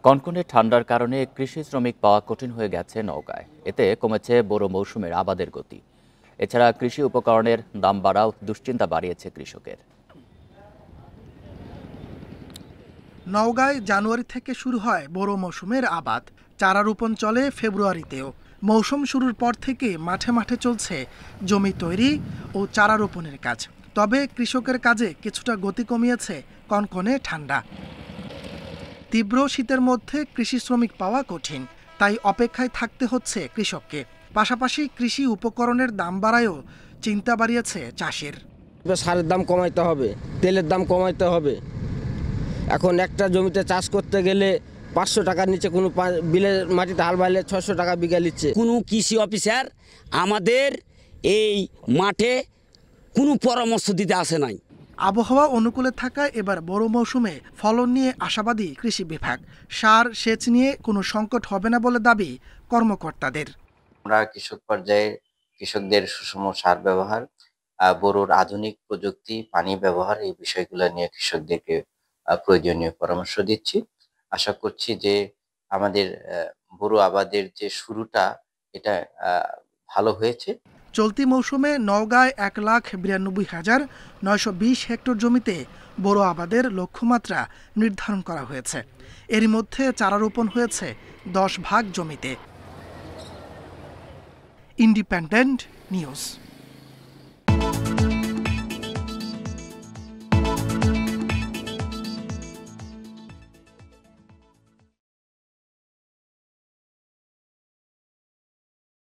কনকনে ঠান্ডার কারণে কৃষি শ্রমিক পাওয়া কঠিন হয়ে গেছে নওগাঁয়। এতে কমেছে বোরো মৌসুমের আবাদের গতি। এছাড়া কৃষি উপকরণের দাম বাড়াও দুশ্চিন্তা বাড়িয়েছে কৃষকের। নওগাঁয় জানুয়ারি থেকে শুরু হয় বোরো মৌসুমের আবাদ। চারা রোপণ চলে ফেব্রুয়ারিতেও। মৌসুম শুরুর পর থেকে মাঠে মাঠে চলছে জমি তৈরি ও চারা রোপণের কাজ। তবে কৃষকের কাজে কিছুটা গতি কমিয়েছে কনকনে ঠান্ডা। তীব্র শীতের মধ্যে কৃষি শ্রমিক পাওয়া কঠিন, তাই অপেক্ষায় থাকতে হচ্ছে কৃষককে। পাশাপাশি কৃষি উপকরণের দাম বাড়ায়ও চিন্তা বাড়িয়েছে চাষির। সারের দাম কমাইতে হবে, তেলের দাম কমাইতে হবে। এখন একটা জমিতে চাষ করতে গেলে 500 টাকার নিচে কোনো বিলের মাটিতে হাল বাইলে 600 টাকা বিঘা নিচ্ছে। কোনো কৃষি অফিসার আমাদের এই মাঠে কোনো পরামর্শ দিতে আসে নাই। আবহাওয়া অনুকূলে থাকায় এবার বোরো মৌসুমে ফলন নিয়ে আশাবাদী কৃষি বিভাগ। সার সেচ নিয়ে কোনো সংকট হবে না বলে দাবি কর্মকর্তাদের। আমরা কৃষক পর্যায়ে কৃষকদের সুষম সার ব্যবহার, বোরোর আধুনিক প্রযুক্তি, পানি ব্যবহার এই বিষয়গুলো নিয়ে কৃষকদেরকে প্রয়োজনীয় পরামর্শ দিচ্ছি। আশা করছি যে আমাদের বোরো আবাদের যে শুরুটা এটা ভালো হয়েছে। চলতি মৌসুমে নওগাঁয় 1,92,920 হেক্টর জমিতে বোরো আবাদের লক্ষ্যমাত্রা নির্ধারণ করা হয়েছে। এরই মধ্যে চারা রোপণ হয়েছে 10 ভাগ জমিতে। Independent news.